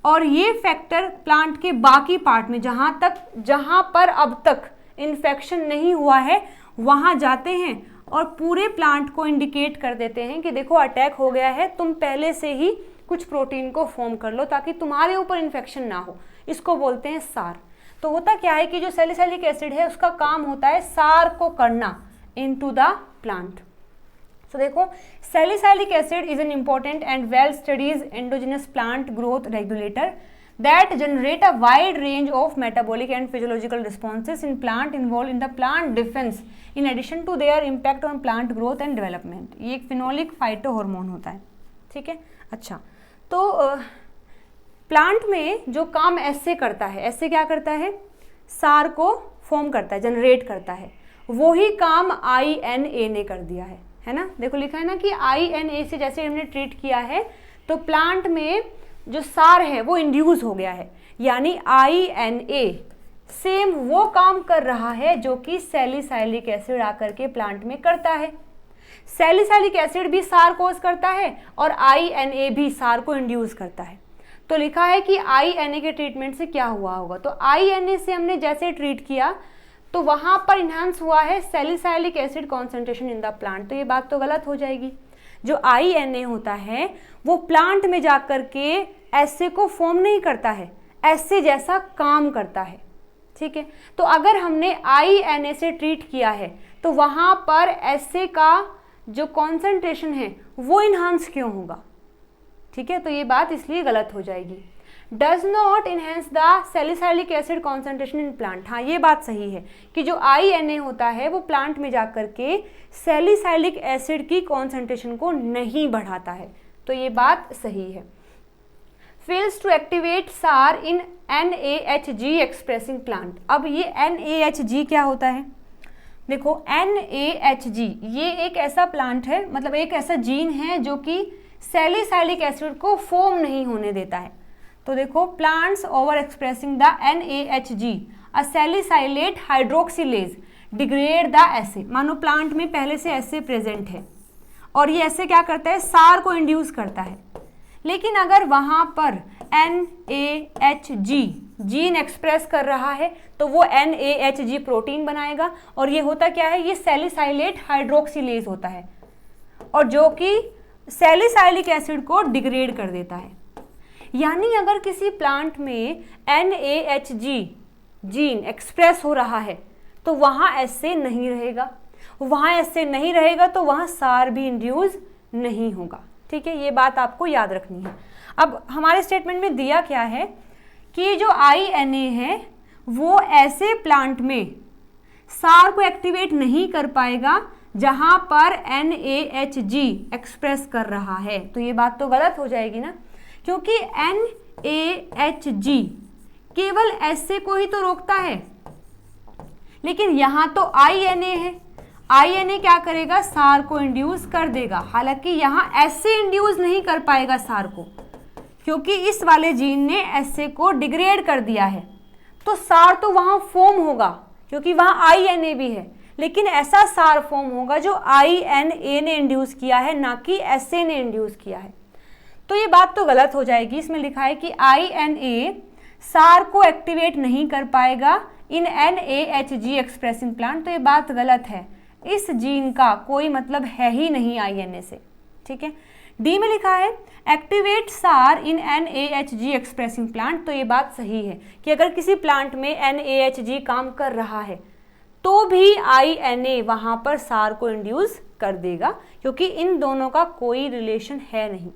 और ये फैक्टर प्लांट के बाकी पार्ट में जहाँ पर अब तक इन्फेक्शन नहीं हुआ है वहाँ जाते हैं और पूरे प्लांट को इंडिकेट कर देते हैं कि देखो अटैक हो गया है, तुम पहले से ही कुछ प्रोटीन को फॉर्म कर लो ताकि तुम्हारे ऊपर इन्फेक्शन ना हो। इसको बोलते हैं सार। तो होता क्या है कि जो सैलिसाइलिक एसिड है उसका काम होता है सार को करना इनटू द प्लांट। So देखो salicylic acid is an important and well studied endogenous plant growth regulator that generate a wide range of metabolic and physiological responses in plant involved in the plant defense in addition to their impact on plant growth and development। ये एक phenolic phyto hormone होता है। ठीक है, अच्छा तो plant में जो काम ऐसे करता है, ऐसे क्या करता है, सार को फॉर्म करता है, जनरेट करता है, वही काम INA ने कर दिया है ना। देखो लिखा है ना कि INA से जैसे हमने ट्रीट किया है तो प्लांट में जो सार है वो इंड्यूस हो गया है, यानी INA सेम वो काम कर रहा है जो कि सैलिसाइलिक एसिड आकर के प्लांट में करता है। सैलिसाइलिक एसिड भी सार कोज करता है और INA भी सार को इंड्यूस करता है। तो लिखा है कि INA के ट्रीटमेंट से क्या हुआ होगा, तो INA से हमने जैसे ट्रीट किया तो वहाँ पर इन्हांस हुआ है salicylic acid concentration in the plant. तो ये बात तो गलत हो जाएगी। जो INA होता है वो प्लांट में जाकर के ऐसे को फॉर्म नहीं करता है, ऐसे जैसा काम करता है। ठीक है, तो अगर हमने INA से ट्रीट किया है तो वहाँ पर ऐसे का जो कॉन्सेंट्रेशन है वो इन्हांस क्यों होगा? ठीक है, तो ये बात इसलिए गलत हो जाएगी। Does not enhance the salicylic acid concentration in plant. हाँ, ये बात सही है कि जो INA होता है वो प्लांट में जाकर के सैलिसाइलिक एसिड की कॉन्सेंट्रेशन को नहीं बढ़ाता है, तो ये बात सही है। फेल्स टू एक्टिवेट सार इन NAHG एक्सप्रेसिंग प्लांट। अब ये NAHG क्या होता है? देखो NAHG ये एक ऐसा प्लांट है, मतलब एक ऐसा जीन है जो कि सैलिसाइलिक एसिड को फॉर्म नहीं होने देता है। तो देखो plants over expressing the NAHG a salicylate hydroxylase degrade the SA. मानो प्लांट में पहले से एसे प्रेजेंट है और ये ऐसे क्या करता है, सार को इंड्यूस करता है। लेकिन अगर वहाँ पर NAHG जीन एक्सप्रेस कर रहा है तो वो NAHG प्रोटीन बनाएगा और ये होता क्या है, ये सैलिसाइलेट हाइड्रोक्सिलेज होता है और जो कि सैलिसाइलिक एसिड को डिग्रेड कर देता है। यानी अगर किसी प्लांट में NAHG जीन एक्सप्रेस हो रहा है तो वहाँ ऐसे नहीं रहेगा, वहाँ ऐसे नहीं रहेगा तो वहाँ सार भी इंड्यूस नहीं होगा। ठीक है, ये बात आपको याद रखनी है। अब हमारे स्टेटमेंट में दिया क्या है कि जो INA है वो ऐसे प्लांट में सार को एक्टिवेट नहीं कर पाएगा जहाँ पर NAHG एक्सप्रेस कर रहा है। तो ये बात तो गलत हो जाएगी ना, क्योंकि NAHG केवल ऐसे को ही तो रोकता है, लेकिन यहाँ तो INA है, INA क्या करेगा, सार को इंड्यूस कर देगा। हालांकि यहाँ SA इंड्यूस नहीं कर पाएगा सार को, क्योंकि इस वाले जीन ने SA को डिग्रेड कर दिया है। तो सार तो वहाँ फॉर्म होगा क्योंकि वहाँ INA भी है, लेकिन ऐसा सार फॉर्म होगा जो INA ने इंड्यूस किया है, ना कि SA ने इंड्यूस किया है। तो ये बात तो गलत हो जाएगी। इसमें लिखा है कि INA सार को एक्टिवेट नहीं कर पाएगा इन NAHG एक्सप्रेसिंग प्लांट, तो ये बात गलत है। इस जीन का कोई मतलब है ही नहीं INA से, ठीक है। डी में लिखा है एक्टिवेट सार इन NAHG एक्सप्रेसिंग प्लांट, तो ये बात सही है कि अगर किसी प्लांट में NAHG काम कर रहा है तो भी INA वहाँ पर सार को इंड्यूस कर देगा, क्योंकि इन दोनों का कोई रिलेशन है नहीं,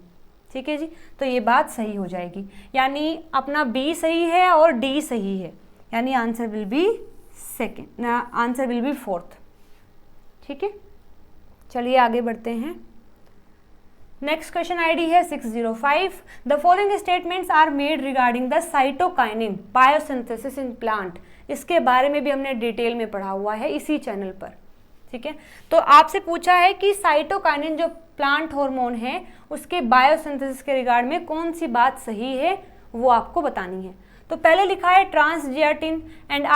ठीक है जी। तो ये बात सही हो जाएगी, यानी अपना बी सही है और डी सही है, यानी answer will be second, answer will be fourth, ठीक है। चलिए आगे बढ़ते हैं। नेक्स्ट क्वेश्चन आईडी है 605। The following statements are made regarding the cytokinin biosynthesis in plant. इसके बारे में भी हमने डिटेल में पढ़ा हुआ है इसी चैनल पर, ठीक है। तो आपसे पूछा है कि साइटोकाइनिन जो प्लांट हार्मोन है उसके बायोसिंथेसिस के रिगार्ड में कौन सी बात सही है वो आपको बतानी है। तो पहले लिखा है transzeatin and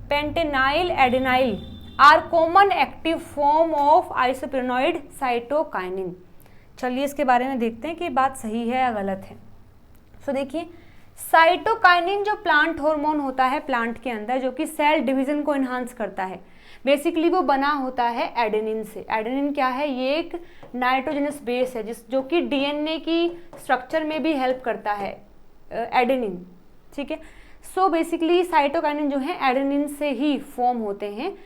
pentenyl adenyl are common active form of isoprenoid cytokinin. चलिए इसके बारे में देखते हैं कि बात सही है या गलत है। तो देखिए, साइटोकाइनिन जो प्लांट हार्मोन होता है प्लांट के अंदर, जो कि सेल डिवीजन को इन्हांस करता है, बेसिकली वो बना होता है एडेनिन से। एडेनिन क्या है, ये एक नाइट्रोजनस बेस है जो कि DNA की स्ट्रक्चर में भी हेल्प करता है, एडेनिन, ठीक है। सो बेसिकली साइटोकाइनिन जो है एडेनिन से ही फॉर्म होते हैं,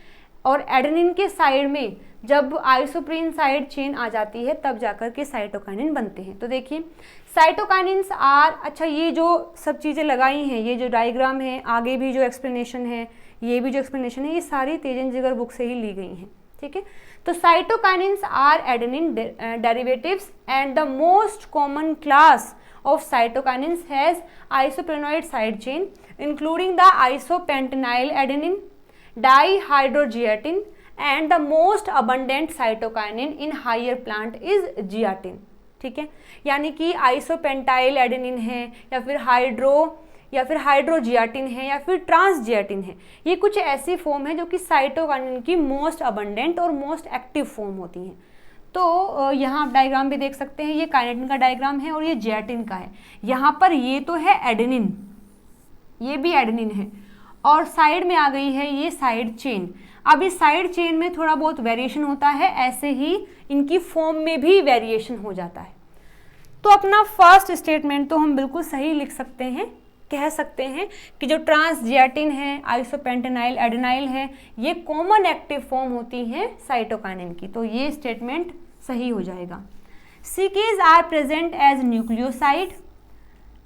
और एडेनिन के साइड में जब आइसोप्रीन साइड चेन आ जाती है तब जाकर के साइटोकाइनिन बनते हैं। तो देखिए साइटोकाइनिन्स आर, अच्छा ये जो सब चीज़ें लगाई हैं, ये जो डायग्राम है, आगे भी जो एक्सप्लेनेशन है, ये भी जो एक्सप्लेनेशन है, ये सारी तेजन जिगर बुक से ही ली गई हैं, ठीक है। तो cytokinins are adenine derivatives and the most common class of cytokinins has isoprenoid side chain including the isopentenyl adenine, dihydrogeatin and the most abundant cytokinin in higher plant is geatin, ठीक है। यानी कि आइसोपेंटाइल एडेनिन है या फिर हाइड्रोजियाटिन है या फिर ट्रांसजियाटिन है, ये कुछ ऐसी फॉर्म है जो कि साइटोकाइनिन की मोस्ट अबंडेंट और मोस्ट एक्टिव फॉर्म होती हैं। तो यहाँ आप डायग्राम भी देख सकते हैं, ये काइनेटिन का डायग्राम है और ये जियाटिन का है। यहाँ पर ये तो है एडेनिन, ये भी एडेनिन है, और साइड में आ गई है ये साइड चेन। अब इस साइड चेन में थोड़ा बहुत वेरिएशन होता है, ऐसे ही इनकी फॉर्म में भी वेरिएशन हो जाता है। तो अपना फर्स्ट स्टेटमेंट तो हम बिल्कुल सही लिख सकते हैं, कह सकते हैं कि जो ट्रांसजियाटिन है, आइसोपेंटेनाइल एडेनाइल है, ये कॉमन एक्टिव फॉर्म होती हैं साइटोकाइनिन की। तो ये स्टेटमेंट सही हो जाएगा। CKs are present as nucleoside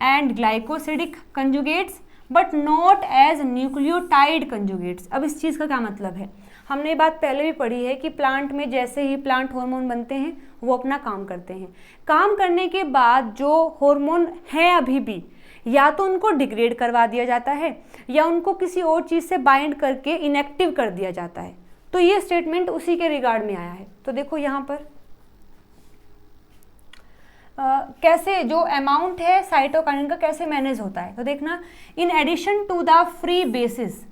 and glycosidic conjugates but not as nucleotide conjugates. अब इस चीज़ का क्या मतलब है, हमने ये बात पहले भी पढ़ी है कि प्लांट में जैसे ही प्लांट हार्मोन बनते हैं वो अपना काम करते हैं। काम करने के बाद जो हार्मोन है अभी भी, या तो उनको डिग्रेड करवा दिया जाता है या उनको किसी और चीज़ से बाइंड करके इनएक्टिव कर दिया जाता है। तो ये स्टेटमेंट उसी के रिगार्ड में आया है। तो देखो यहाँ पर कैसे जो अमाउंट है साइटोकाइनिन का कैसे मैनेज होता है। तो देखना, in addition to the free bases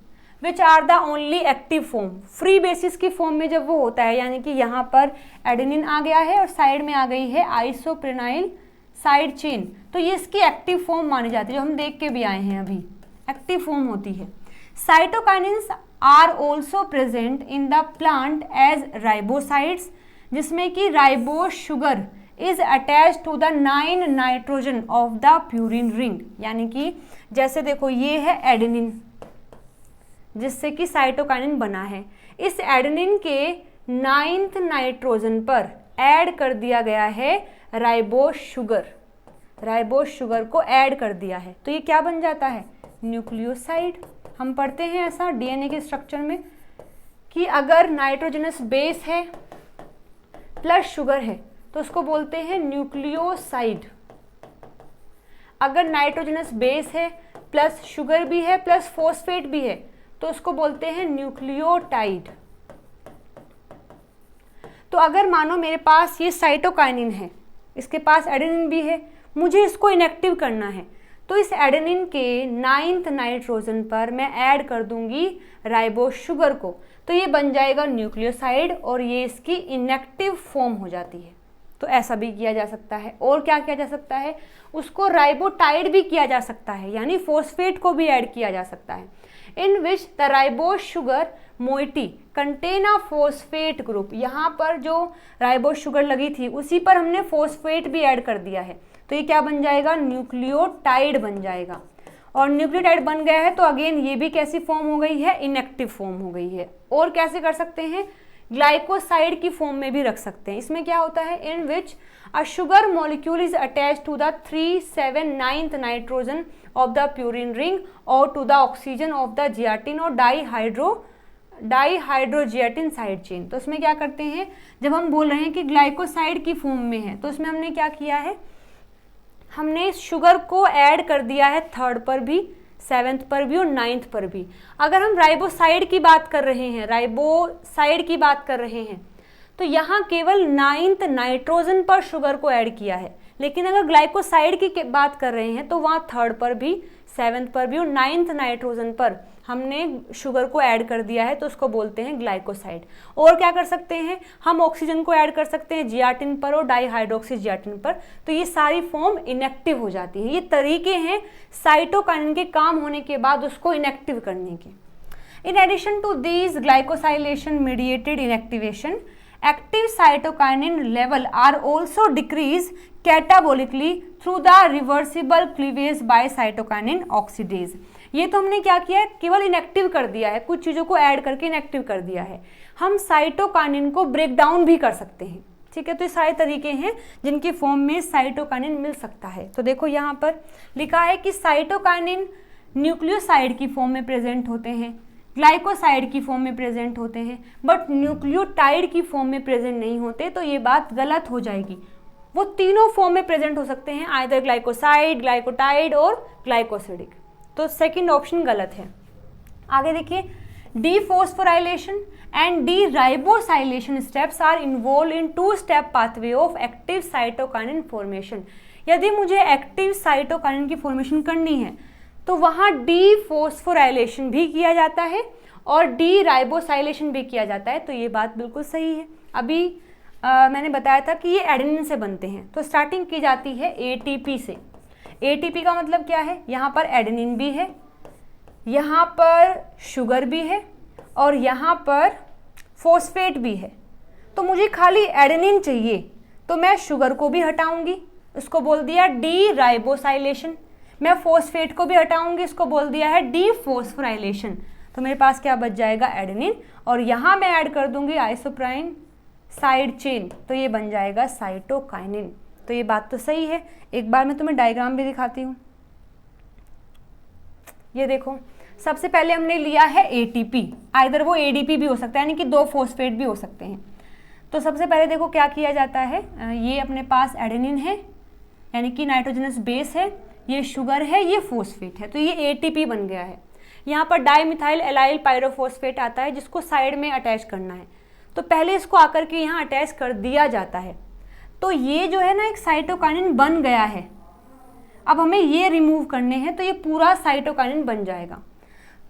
which are the only active form. Free bases की फॉर्म में जब वो होता है, यानी कि यहाँ पर एडेनिन आ गया है और साइड में आ गई है आइसोप्रेनाइल साइड चेन, तो ये इसकी एक्टिव फॉर्म मानी जाती है, जो हम देख के भी आए हैं अभी, एक्टिव फॉर्म होती है। Cytokinins are also present in the plant as ribosides, जिसमें कि ribose sugar is attach to the 9 nitrogen of the purine ring. यानी कि जैसे देखो ये है एडेनिन जिससे कि साइटोकाइनिन बना है, इस एडेनिन के 9th नाइट्रोजन पर ऐड कर दिया गया है राइबोस शुगर। राइबोस शुगर को ऐड कर दिया है तो ये क्या बन जाता है, न्यूक्लियोसाइड। हम पढ़ते हैं ऐसा DNA के स्ट्रक्चर में कि अगर नाइट्रोजनस बेस है प्लस शुगर है तो उसको बोलते हैं न्यूक्लियोसाइड। अगर नाइट्रोजनस बेस है प्लस शुगर भी है प्लस फॉस्फेट भी है, तो उसको बोलते हैं न्यूक्लियोटाइड। तो अगर मानो मेरे पास ये साइटोकाइनिन है, इसके पास एडेनिन भी है, मुझे इसको इनएक्टिव करना है, तो इस एडेनिन के 9th नाइट्रोजन पर मैं ऐड कर दूंगी राइबोस शुगर को, तो ये बन जाएगा न्यूक्लियोसाइड और ये इसकी इनएक्टिव फॉर्म हो जाती है। तो ऐसा भी किया जा सकता है। और क्या किया जा सकता है, उसको राइबोटाइड भी किया जा सकता है, यानी फॉस्फेट को भी ऐड किया जा सकता है, in which the ribose sugar moiety contain a phosphate group. यहाँ पर जो राइबोस शुगर लगी थी उसी पर हमने फॉस्फेट भी ऐड कर दिया है, तो ये क्या बन जाएगा, न्यूक्लियोटाइड बन जाएगा। और न्यूक्लियोटाइड बन गया है तो अगेन ये भी कैसी फॉर्म हो गई है, इनएक्टिव फॉर्म हो गई है। और कैसे कर सकते हैं, ग्लाइकोसाइड की फॉर्म में भी रख सकते हैं। इसमें क्या होता है, in which a sugar molecule is attach to the 3,7,9th nitrogen of the purine ring और to the oxygen of the zeatin और डाईहाइड्रोजियाटिन साइड चेन। तो इसमें क्या करते हैं, जब हम बोल रहे हैं कि ग्लाइकोसाइड की फॉर्म में है, तो इसमें हमने क्या किया है, हमने शुगर को ऐड कर दिया है 3rd पर भी, 7th पर भी और 9th पर भी। अगर हम राइबोसाइड की बात कर रहे हैं, तो यहाँ केवल 9th नाइट्रोजन पर शुगर को ऐड किया है, लेकिन अगर ग्लाइकोसाइड की बात कर रहे हैं तो वहाँ 3rd पर भी, 7th पर भी और 9th नाइट्रोजन पर हमने शुगर को ऐड कर दिया है, तो उसको बोलते हैं ग्लाइकोसाइड। और क्या कर सकते हैं, हम ऑक्सीजन को ऐड कर सकते हैं जियाटिन पर और डाईहाइड्रोक्सी जियाटिन पर, तो ये सारी फॉर्म इनएक्टिव हो जाती है। ये तरीके हैं साइटोकाइनिन के काम होने के बाद उसको इनएक्टिव करने के। In addition to these glycosylation mediated inactivation, active cytokinin level are also decreased catabolically through the reversible cleavage by cytokinin oxidase। ये तो हमने क्या किया है, केवल इनएक्टिव कर दिया है, कुछ चीज़ों को ऐड करके इनएक्टिव कर दिया है। हम साइटोकाइनिन को ब्रेक डाउन भी कर सकते हैं, ठीक है। तो ये सारे तरीके हैं जिनके फॉर्म में साइटोकाइनिन मिल सकता है। तो देखो यहाँ पर लिखा है कि साइटोकाइनिन न्यूक्लियोसाइड की फॉर्म में प्रेजेंट होते हैं, ग्लाइकोसाइड की फॉर्म में प्रेजेंट होते हैं, बट न्यूक्लियोटाइड की फॉर्म में प्रेजेंट नहीं होते। तो ये बात गलत हो जाएगी। वो तीनों फॉर्म में प्रेजेंट हो सकते हैं, आइदर ग्लाइकोसाइड, ग्लाइकोटाइड और ग्लाइकोसिडिक। तो सेकंड ऑप्शन गलत है। आगे देखिए, dephosphorylation and deribosylation steps are involve in 2-step pathway of active cytokinin formation. यदि मुझे एक्टिव साइटोकाइनिन की फॉर्मेशन करनी है तो वहाँ डीफॉस्फोराइलेशन भी किया जाता है और डी राइबोसाइलेशन भी किया जाता है। तो ये बात बिल्कुल सही है। अभी मैंने बताया था कि ये एडेनिन से बनते हैं, तो स्टार्टिंग की जाती है एटीपी से। एटीपी का मतलब क्या है, यहाँ पर एडेनिन भी है, यहाँ पर शुगर भी है और यहाँ पर फॉस्फेट भी है। तो मुझे खाली एडेनिन चाहिए, तो मैं शुगर को भी हटाऊंगी, उसको बोल दिया डी राइबोसाइलेशन। मैं फॉस्फेट को भी हटाऊंगी, इसको बोल दिया है डीफॉस्फोराइलेशन। तो मेरे पास क्या बच जाएगा, एडेनिन, और यहाँ मैं ऐड कर दूंगी आइसोप्राइन साइड चेन, तो ये बन जाएगा साइटोकाइनिन। तो ये बात तो सही है। एक बार मैं तुम्हें डायग्राम भी दिखाती हूँ। ये देखो, सबसे पहले हमने लिया है एटीपी, आइदर वो एडीपी भी हो सकता है, यानी कि 2 फॉस्फेट भी हो सकते हैं। तो सबसे पहले देखो क्या किया जाता है, ये अपने पास एडेनिन है यानी कि नाइट्रोजनस बेस है, ये शुगर है, ये फॉस्फेट है, तो ये एटीपी बन गया है। यहाँ पर डाईमिथाइल एलाइल पायरोफॉस्फेट आता है जिसको साइड में अटैच करना है, तो पहले इसको आकर के यहाँ अटैच कर दिया जाता है। तो ये जो है ना एक साइटोकाइनिन बन गया है। अब हमें ये रिमूव करने हैं, तो ये पूरा साइटोकाइनिन बन जाएगा।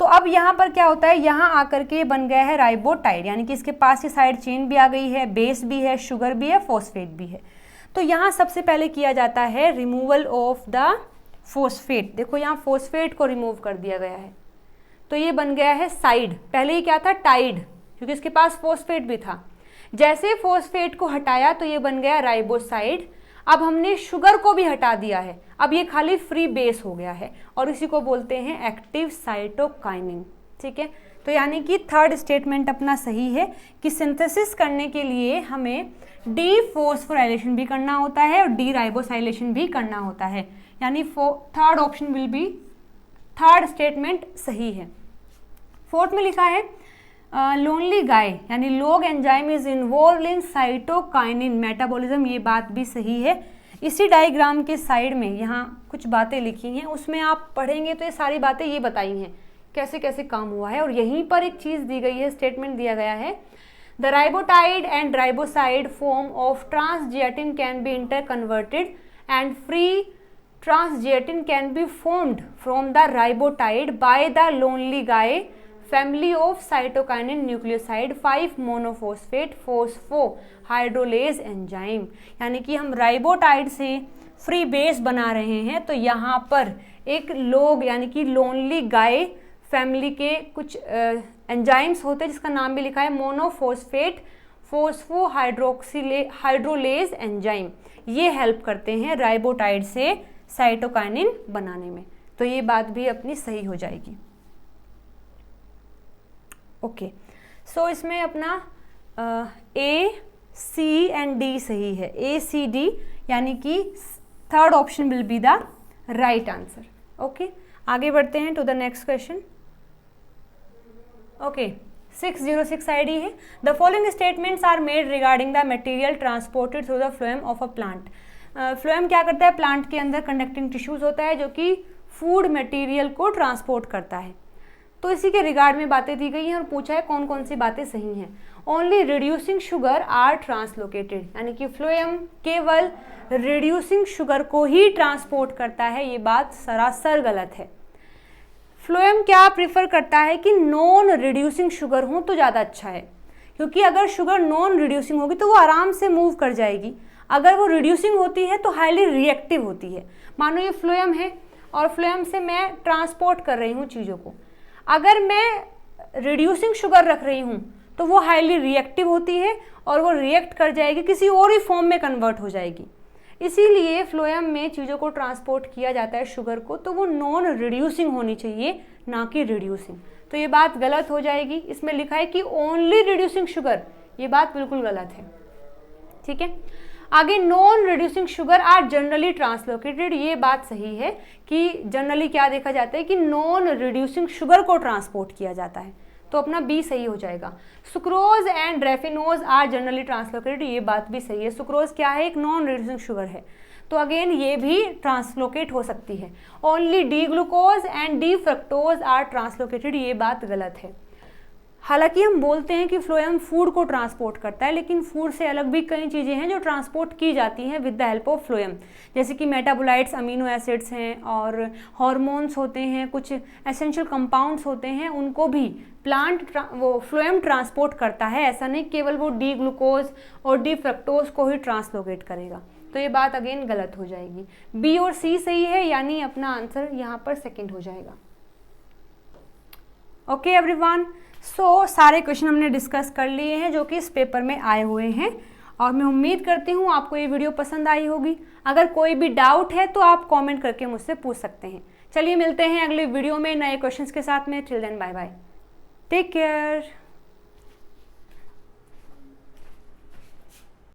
तो अब यहाँ पर क्या होता है, यहाँ आकर के बन गया है राइबोटाइड, यानी कि इसके पास ये साइड चेन भी आ गई है, बेस भी है, शुगर भी है, फॉस्फेट भी है। तो यहाँ सबसे पहले किया जाता है रिमूवल ऑफ द फॉस्फेट। देखो यहाँ फॉस्फेट को रिमूव कर दिया गया है, तो ये बन गया है साइड। पहले ही क्या था, टाइड, क्योंकि इसके पास फॉस्फेट भी था। जैसे फॉस्फेट को हटाया तो ये बन गया राइबोसाइड। अब हमने शुगर को भी हटा दिया है, अब ये खाली फ्री बेस हो गया है और इसी को बोलते हैं एक्टिव साइटोकाइनिन। ठीक है, तो यानी कि थर्ड स्टेटमेंट अपना सही है कि सिंथेसिस करने के लिए हमें डीफॉस्फोराइलेशन भी करना होता है और डी राइबोसाइलेशन भी करना होता है, यानी third option will B, third statement सही है। फोर्थ में लिखा है लोनली गाय यानी log enzyme is involve in cytokinin metabolism, ये बात भी सही है। इसी डायग्राम के साइड में यहाँ कुछ बातें लिखी हैं, उसमें आप पढ़ेंगे तो ये सारी बातें ये बताई हैं कैसे कैसे काम हुआ है। और यहीं पर एक चीज़ दी गई है, स्टेटमेंट दिया गया है, the ribotide and riboside form of transzeatin can be interconverted and free transgelatin can be formed from the ribotide by the lonely guy family of cytokinin nucleoside 5 monophosphate phosphohydrolase enzyme। यानी कि हम राइबोटाइड से free base बना रहे हैं, तो यहाँ पर एक लोग यानी कि लोनली गाय फैमिली के कुछ एंजाइम्स होते हैं जिसका नाम भी लिखा है मोनोफोस्फेट फोस्फोहाइड्रोलेज एंजाइम, ये हेल्प करते हैं राइबोटाइड से साइटोकाइनिन बनाने में। तो ये बात भी अपनी सही हो जाएगी। ओके, सो इसमें अपना ए सी एंड डी सही है, ए सी डी, यानी कि third option will be the right answer. Okay, आगे बढ़ते हैं to the next question. Okay, 606 ID है, the following statements are made regarding the material transported through the phloem of a plant. Phloem क्या करता है, plant के अंदर conducting tissues होता है जो कि फूड मटेरियल को ट्रांसपोर्ट करता है। तो इसी के रिगार्ड में बातें दी गई हैं और पूछा है कौन कौन सी बातें सही हैं। Only reducing sugar are translocated, यानी कि फ्लोएम केवल रिड्यूसिंग शुगर को ही ट्रांसपोर्ट करता है, ये बात सरासर गलत है। फ्लोएम क्या प्रीफर करता है कि नॉन रिड्यूसिंग शुगर हो तो ज़्यादा अच्छा है, क्योंकि अगर शुगर नॉन रिड्यूसिंग होगी तो वो आराम से मूव कर जाएगी, अगर वो रिड्यूसिंग होती है तो हाईली रिएक्टिव होती है। मानो ये फ्लोएम है और फ्लोएम से मैं ट्रांसपोर्ट कर रही हूँ चीज़ों को, अगर मैं रिड्यूसिंग शुगर रख रही हूँ तो वो हाईली रिएक्टिव होती है और वो रिएक्ट कर जाएगी, किसी और ही फॉर्म में कन्वर्ट हो जाएगी। इसीलिए फ्लोएम में चीज़ों को ट्रांसपोर्ट किया जाता है शुगर को, तो वो नॉन रिड्यूसिंग होनी चाहिए, ना कि रिड्यूसिंग। तो ये बात गलत हो जाएगी। इसमें लिखा है कि ओनली रिड्यूसिंग शुगर, ये बात बिल्कुल गलत है। ठीक है, आगे non reducing sugar are generally translocated, ये बात सही है कि जनरली क्या देखा जाता है कि नॉन रिड्यूसिंग शुगर को ट्रांसपोर्ट किया जाता है, तो अपना बी सही हो जाएगा। Sucrose and raffinose are generally translocated, ये बात भी सही है। सुक्रोज क्या है, एक नॉन रिड्यूसिंग शुगर है, तो अगेन ये भी ट्रांसलोकेट हो सकती है। Only D glucose and D fructose are translocated, ये बात गलत है। हालांकि हम बोलते हैं कि फ्लोएम फूड को ट्रांसपोर्ट करता है, लेकिन फूड से अलग भी कई चीज़ें हैं जो ट्रांसपोर्ट की जाती हैं with the help of phloem, जैसे कि मेटाबोलाइट्स, अमीनो एसिड्स हैं और हार्मोन्स होते हैं, कुछ एसेंशियल कंपाउंड्स होते हैं, उनको भी प्लांट वो फ्लोएम ट्रांसपोर्ट करता है। ऐसा नहीं केवल वो डी ग्लूकोज और डी फ्रक्टोज को ही ट्रांसलोकेट करेगा, तो ये बात अगेन गलत हो जाएगी। बी और सी सही है, यानी अपना आंसर यहाँ पर सेकेंड हो जाएगा। ओके एवरीवन, सो सारे क्वेश्चन हमने डिस्कस कर लिए हैं जो कि इस पेपर में आए हुए हैं, और मैं उम्मीद करती हूँ आपको ये वीडियो पसंद आई होगी। अगर कोई भी डाउट है तो आप कमेंट करके मुझसे पूछ सकते हैं। चलिए मिलते हैं अगले वीडियो में नए क्वेश्चंस के साथ में। Till then bye bye, take care.